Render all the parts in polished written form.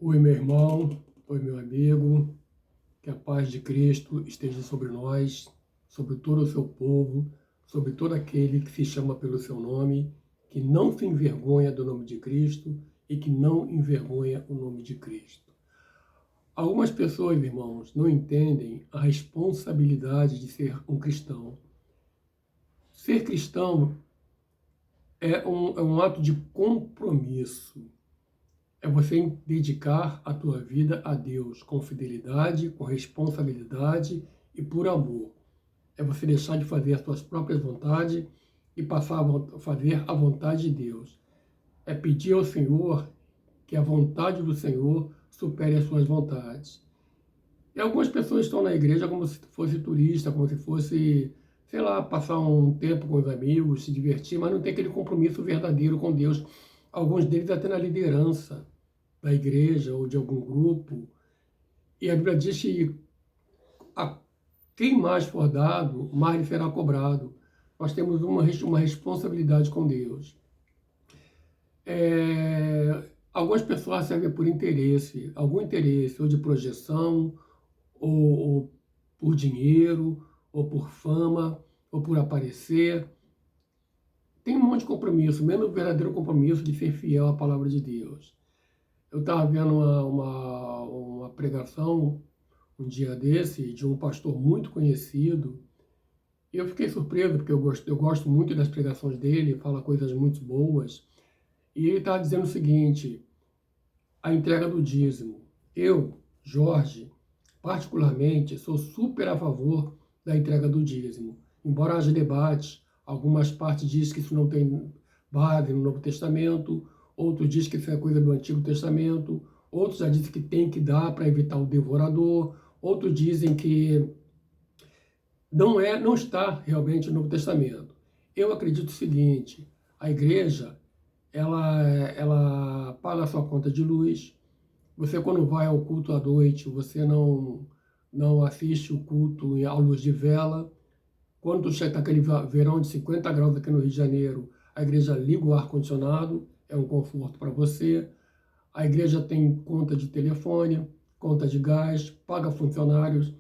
Oi, meu irmão, oi, meu amigo, que a paz de Cristo esteja sobre nós, sobre todo o seu povo, sobre todo aquele que se chama pelo seu nome, que não se envergonha do nome de Cristo e que não envergonha o nome de Cristo. Algumas pessoas, irmãos, não entendem a responsabilidade de ser um cristão. Ser cristão é um ato de compromisso. É você dedicar a tua vida a Deus com fidelidade, com responsabilidade e por amor. É você deixar de fazer as suas próprias vontades e passar a fazer a vontade de Deus. É pedir ao Senhor que a vontade do Senhor supere as suas vontades. E algumas pessoas estão na igreja como se fosse turista, como se fosse, sei lá, passar um tempo com os amigos, se divertir, mas não tem aquele compromisso verdadeiro com Deus. Alguns deles até na liderança da igreja ou de algum grupo. E a Bíblia diz que a quem mais for dado, mais lhe será cobrado. Nós temos uma responsabilidade com Deus. Algumas pessoas servem por interesse, algum interesse, ou de projeção, ou por dinheiro, ou por fama, ou por aparecer. Tem um monte de compromisso, menos o verdadeiro compromisso de ser fiel à palavra de Deus. Eu estava vendo uma pregação um dia desse de um pastor muito conhecido e eu fiquei surpreso porque eu gosto muito das pregações dele, fala coisas muito boas. E ele estava dizendo o seguinte: a entrega do dízimo. Eu, Jorge, particularmente, sou super a favor da entrega do dízimo. Embora haja debates, algumas partes dizem que isso não tem base no Novo Testamento, outros dizem que isso é coisa do Antigo Testamento, outros já dizem que tem que dar para evitar o devorador, outros dizem que não está realmente no Novo Testamento. Eu acredito o seguinte: a igreja ela paga a sua conta de luz. Você, quando vai ao culto à noite, você não assiste o culto à luz de vela. Quando chega aquele verão de 50 graus aqui no Rio de Janeiro, a igreja liga o ar-condicionado, é um conforto para você. A igreja tem conta de telefone, conta de gás, paga funcionários,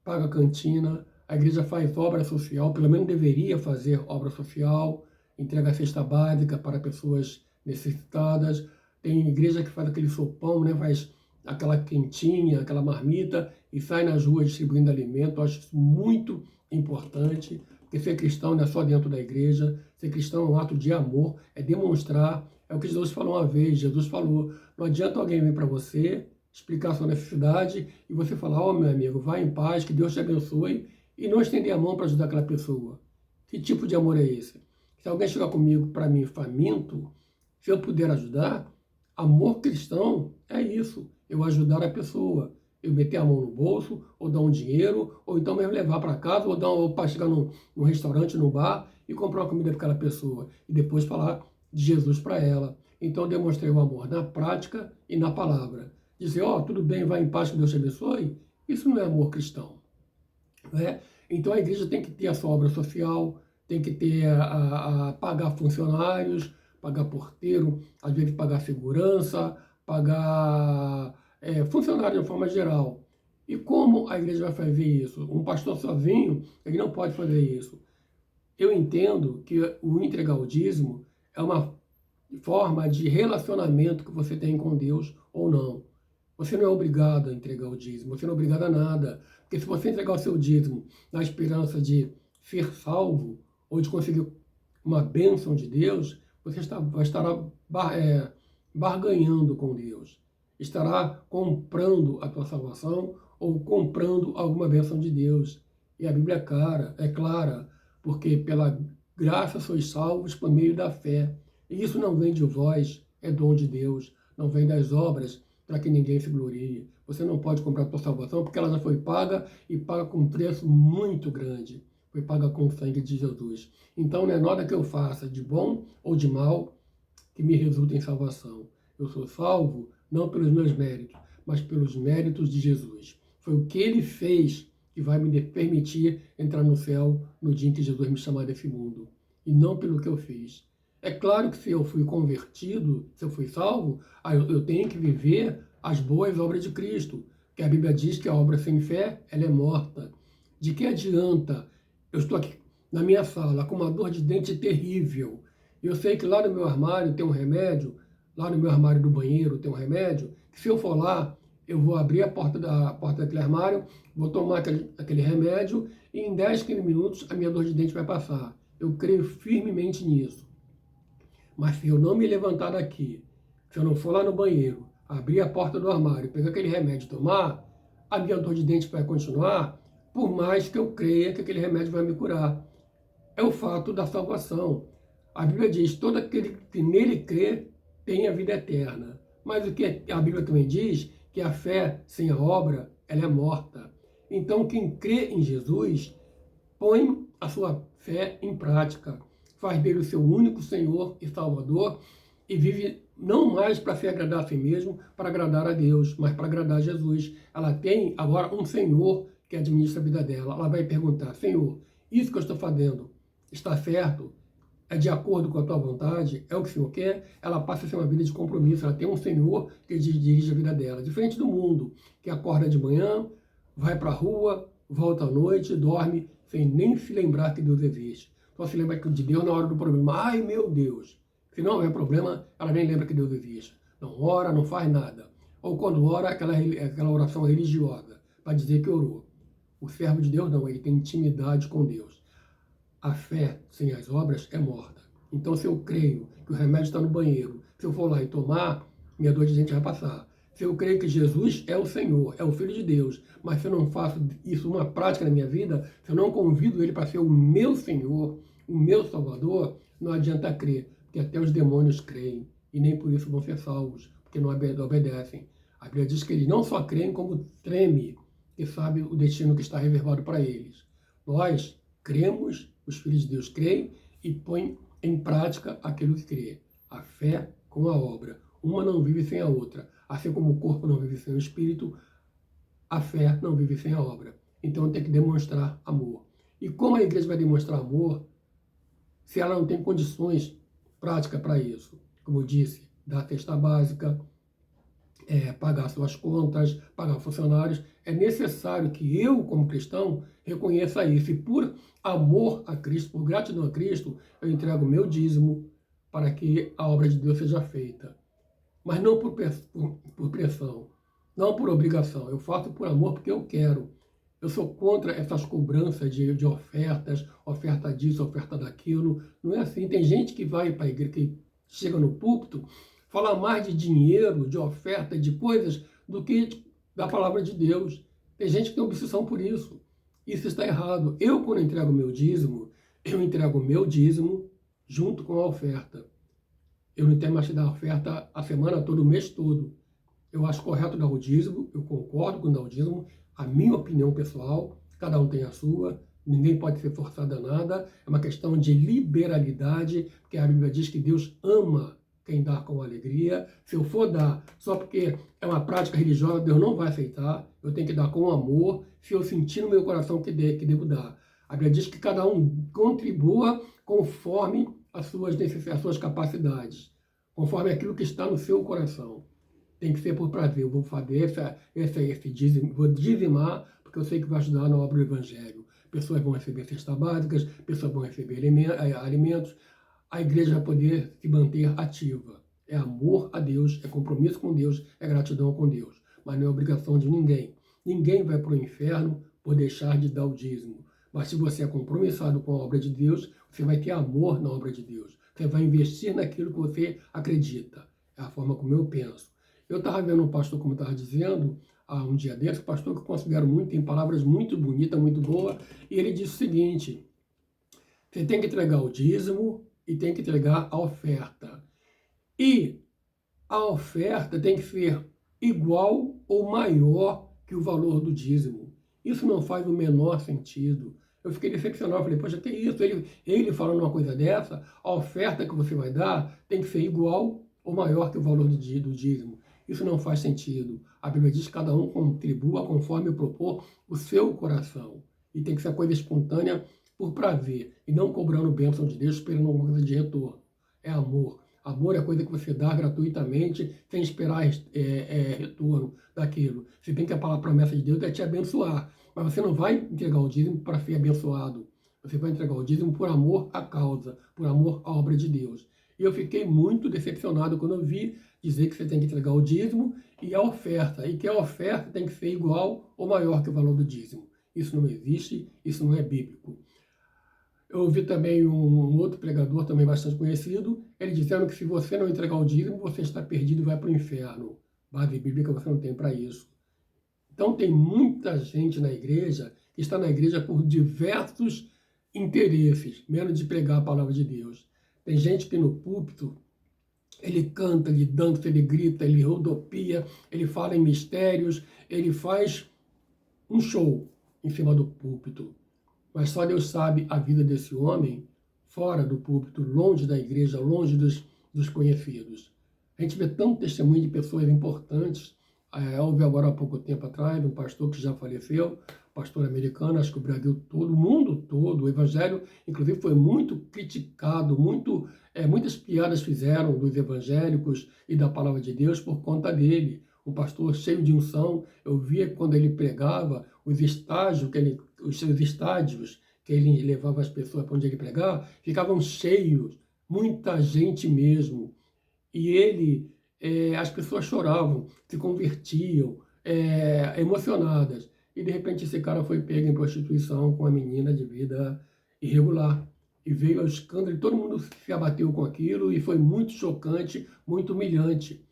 paga cantina. A igreja faz obra social, pelo menos deveria fazer obra social, entrega cesta básica para pessoas necessitadas. Tem igreja que faz aquele sopão, né? Faz aquela quentinha, aquela marmita e sai nas ruas distribuindo alimento. Eu acho isso muito importante, porque ser cristão não é só dentro da igreja. Ser cristão é um ato de amor, é demonstrar. É o que Jesus falou uma vez. Jesus falou: não adianta alguém vir para você explicar a sua necessidade e você falar: ó, meu amigo, vá em paz, que Deus te abençoe, e não estender a mão para ajudar aquela pessoa. Que tipo de amor é esse? Se alguém chegar comigo para mim faminto, se eu puder ajudar, amor cristão é isso: eu ajudar a pessoa, eu meter a mão no bolso, ou dar um dinheiro, ou então mesmo levar para casa, ou para chegar num restaurante, num bar e comprar uma comida para aquela pessoa e depois falar de Jesus para ela. Então eu demonstrei o amor na prática e na palavra. Dizer: ó, tudo bem, vai em paz, que Deus te abençoe, isso não é amor cristão. Né? Então a igreja tem que ter a sua obra social, tem que ter pagar funcionários, pagar porteiro, às vezes pagar segurança, pagar funcionário de forma geral. E como a igreja vai fazer isso? Um pastor sozinho, ele não pode fazer isso. Eu entendo que o entregar o dízimo é uma forma de relacionamento que você tem com Deus ou não. Você não é obrigado a entregar o dízimo, você não é obrigado a nada. Porque se você entregar o seu dízimo na esperança de ser salvo ou de conseguir uma bênção de Deus, você estará barganhando com Deus. Estará comprando a tua salvação ou comprando alguma bênção de Deus. E a Bíblia é clara, porque pela graça sois salvos por meio da fé. E isso não vem de vós, é dom de Deus, não vem das obras, para que ninguém se glorie. Você não pode comprar a sua salvação, porque ela já foi paga e paga com um preço muito grande. Foi paga com o sangue de Jesus. Então não é nada que eu faça, de bom ou de mal, que me resulte em salvação. Eu sou salvo não pelos meus méritos, mas pelos méritos de Jesus. Foi o que ele fez que vai me permitir entrar no céu no dia em que Jesus me chamar desse mundo. E não pelo que eu fiz. É claro que se eu fui convertido, se eu fui salvo, eu tenho que viver as boas obras de Cristo, que a Bíblia diz que a obra sem fé, ela é morta. De que adianta? Eu estou aqui na minha sala com uma dor de dente terrível. Eu sei que lá no meu armário tem um remédio, lá no meu armário do banheiro tem um remédio, que se eu for lá, eu vou abrir a porta daquele armário, vou tomar aquele remédio e em 10, 15 minutos a minha dor de dente vai passar. Eu creio firmemente nisso. Mas se eu não me levantar daqui, se eu não for lá no banheiro, abrir a porta do armário, pegar aquele remédio e tomar, a minha dor de dente vai continuar, por mais que eu creia que aquele remédio vai me curar. É o fato da salvação. A Bíblia diz, todo aquele que nele crê tem a vida eterna. Mas o que a Bíblia também diz, que a fé sem a obra, ela é morta. Então quem crê em Jesus, põe a sua fé em prática, faz dele o seu único Senhor e Salvador e vive não mais para se agradar a si mesmo, para agradar a Deus, mas para agradar a Jesus. Ela tem agora um Senhor que administra a vida dela. Ela vai perguntar, Senhor, isso que eu estou fazendo está certo? É de acordo com a tua vontade? É o que o Senhor quer? Ela passa a ser uma vida de compromisso. Ela tem um Senhor que dirige a vida dela. Diferente do mundo, que acorda de manhã, vai para a rua, volta à noite, dorme, sem nem se lembrar que Deus existe. Só se lembra de Deus na hora do problema. Ai, meu Deus! Se não houver problema, ela nem lembra que Deus existe. Não ora, não faz nada. Ou quando ora, aquela oração religiosa, para dizer que orou. O servo de Deus não, ele tem intimidade com Deus. A fé sem as obras é morta. Então, se eu creio que o remédio está no banheiro, se eu for lá e tomar, minha dor de dente vai passar. Se eu creio que Jesus é o Senhor, é o Filho de Deus, mas se eu não faço isso uma prática na minha vida, se eu não convido Ele para ser o meu Senhor, o meu Salvador, não adianta crer, porque até os demônios creem e nem por isso vão ser salvos, porque não obedecem. A Bíblia diz que eles não só creem, como tremem, que sabe o destino que está reservado para eles. Nós cremos, os filhos de Deus creem e põem em prática aquilo que crê. A fé com a obra. Uma não vive sem a outra. Assim como o corpo não vive sem o espírito, a fé não vive sem a obra. Então tem que demonstrar amor. E como a igreja vai demonstrar amor se ela não tem condições práticas para isso? Como eu disse, dar a cesta básica, pagar suas contas, pagar funcionários. É necessário que eu, como cristão, reconheça isso. E por amor a Cristo, por gratidão a Cristo, eu entrego o meu dízimo para que a obra de Deus seja feita. Mas não por pressão, não por obrigação. Eu faço por amor porque eu quero. Eu sou contra essas cobranças de ofertas, oferta disso, oferta daquilo. Não é assim. Tem gente que vai para a igreja, que chega no púlpito, fala mais de dinheiro, de oferta, de coisas, do que da palavra de Deus. Tem gente que tem obsessão por isso. Isso está errado. Eu, quando entrego o meu dízimo, eu entrego o meu dízimo junto com a oferta. Eu não tenho mais que dar oferta a semana toda, o mês todo. Eu acho correto dar o dízimo, eu concordo com dar o dízimo, a minha opinião pessoal, cada um tem a sua, ninguém pode ser forçado a nada, é uma questão de liberalidade, porque a Bíblia diz que Deus ama quem dá com alegria. Se eu for dar só porque é uma prática religiosa, Deus não vai aceitar, eu tenho que dar com amor, se eu sentir no meu coração que devo dar. A Bíblia diz que cada um contribua conforme as suas capacidades, conforme aquilo que está no seu coração. Tem que ser por prazer. Eu vou fazer esse dízimo, vou dizimar, porque eu sei que vai ajudar na obra do Evangelho. Pessoas vão receber cestas básicas, pessoas vão receber alimentos, a igreja vai poder se manter ativa. É amor a Deus, é compromisso com Deus, é gratidão com Deus. Mas não é obrigação de ninguém. Ninguém vai para o inferno por deixar de dar o dízimo. Mas se você é compromissado com a obra de Deus, você vai ter amor na obra de Deus. Você vai investir naquilo que você acredita. É a forma como eu penso. Eu estava vendo um pastor, como estava dizendo, há um dia desse, pastor que eu considero muito, tem palavras muito bonitas, muito boas, e ele disse o seguinte: você tem que entregar o dízimo e tem que entregar a oferta. E a oferta tem que ser igual ou maior que o valor do dízimo. Isso não faz o menor sentido. Eu fiquei decepcionado, falei, poxa, que isso? Ele falando uma coisa dessa, a oferta que você vai dar tem que ser igual ou maior que o valor do dízimo. Isso não faz sentido. A Bíblia diz que cada um contribua conforme propor o seu coração. E tem que ser coisa espontânea por prazer, e não cobrando bênção de Deus, esperando alguma coisa de retorno. É amor. Amor é coisa que você dá gratuitamente, sem esperar retorno daquilo. Você tem que a promessa de Deus é te abençoar, mas você não vai entregar o dízimo para ser abençoado. Você vai entregar o dízimo por amor à causa, por amor à obra de Deus. E eu fiquei muito decepcionado quando eu vi dizer que você tem que entregar o dízimo e a oferta, e que a oferta tem que ser igual ou maior que o valor do dízimo. Isso não existe, isso não é bíblico. Eu ouvi também um outro pregador, também bastante conhecido, ele dizendo que se você não entregar o dízimo, você está perdido e vai para o inferno. Base bíblica você não tem para isso. Então tem muita gente na igreja que está na igreja por diversos interesses, menos de pregar a palavra de Deus. Tem gente que no púlpito, ele canta, ele dança, ele grita, ele rodopia, ele fala em mistérios, ele faz um show em cima do púlpito. Mas só Deus sabe a vida desse homem fora do púlpito, longe da igreja, longe dos conhecidos. A gente vê tanto testemunho de pessoas importantes. Houve agora há pouco tempo atrás um pastor que já faleceu, pastor americano, acho que o Brasil todo, o mundo todo, o evangelho, inclusive, foi muito criticado, muitas piadas fizeram dos evangélicos e da palavra de Deus por conta dele. Um pastor cheio de unção, eu via quando ele pregava os seus estádios que ele levava as pessoas para onde ele pregava, ficavam cheios, muita gente mesmo. E as pessoas choravam, se convertiam, emocionadas. E de repente esse cara foi pego em prostituição com uma menina de vida irregular. E veio ao escândalo e todo mundo se abateu com aquilo e foi muito chocante, muito humilhante.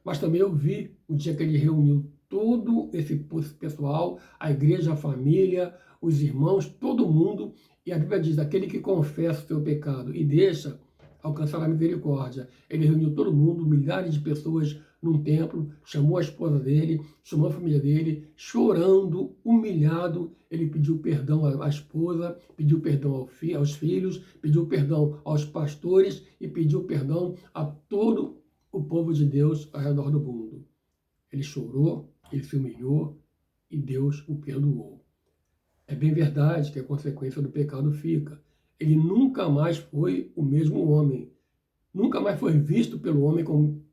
Mas também eu vi o dia que ele reuniu todo esse pessoal, a igreja, a família, os irmãos, todo mundo, e a Bíblia diz, aquele que confessa o seu pecado e deixa alcançar a misericórdia. Ele reuniu todo mundo, milhares de pessoas num templo, chamou a esposa dele, chamou a família dele, chorando, humilhado, ele pediu perdão à esposa, pediu perdão aos filhos, pediu perdão aos pastores e pediu perdão a todo o povo de Deus ao redor do mundo. Ele chorou, ele se humilhou e Deus o perdoou. É bem verdade que a consequência do pecado fica. Ele nunca mais foi o mesmo homem. Nunca mais foi visto pelo homem como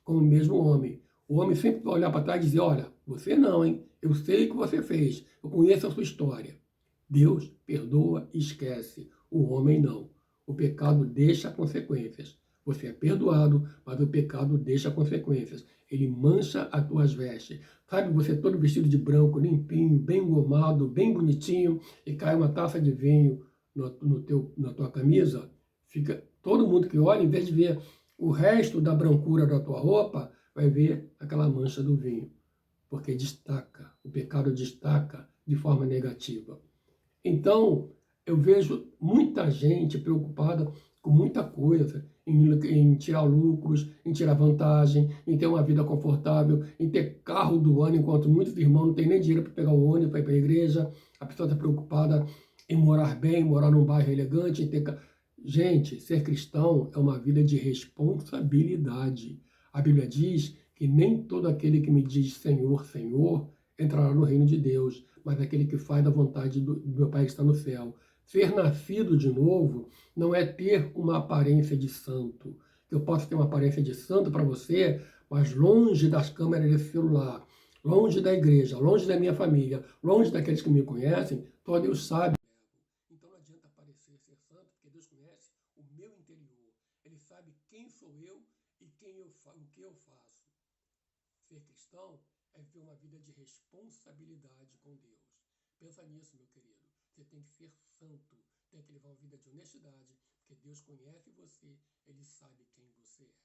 o mesmo homem. O homem sempre vai olhar para trás e dizer, olha, você não, hein? Eu sei o que você fez. Eu conheço a sua história. Deus perdoa e esquece. O homem não. O pecado deixa consequências. Você é perdoado, mas o pecado deixa consequências. Ele mancha as tuas vestes. Sabe, você todo vestido de branco, limpinho, bem engomado, bem bonitinho, e cai uma taça de vinho na tua camisa, fica todo mundo que olha, em vez de ver o resto da brancura da tua roupa, vai ver aquela mancha do vinho. Porque destaca, o pecado destaca de forma negativa. Então, eu vejo muita gente preocupada com muita coisa, em tirar lucros, em tirar vantagem, em ter uma vida confortável, em ter carro do ano, enquanto muitos irmãos não têm nem dinheiro para pegar o ônibus para ir para a igreja. A pessoa está preocupada em morar bem, morar num bairro elegante, em ter... Gente, ser cristão é uma vida de responsabilidade. A Bíblia diz que nem todo aquele que me diz Senhor, Senhor, entrará no reino de Deus, mas aquele que faz a vontade do meu Pai que está no céu. Ser nascido de novo não é ter uma aparência de santo. Eu posso ter uma aparência de santo para você, mas longe das câmeras desse celular, longe da igreja, longe da minha família, longe daqueles que me conhecem, só Deus sabe. Então não adianta parecer ser santo, porque Deus conhece o meu interior. Ele sabe quem sou eu e o que eu faço. Ser cristão é viver uma vida de responsabilidade com Deus. Pensa nisso, meu querido. Você tem que ser santo, tem que levar uma vida de honestidade, porque Deus conhece você, Ele sabe quem você é.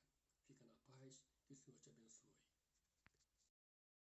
Fica na paz, que o Senhor te abençoe.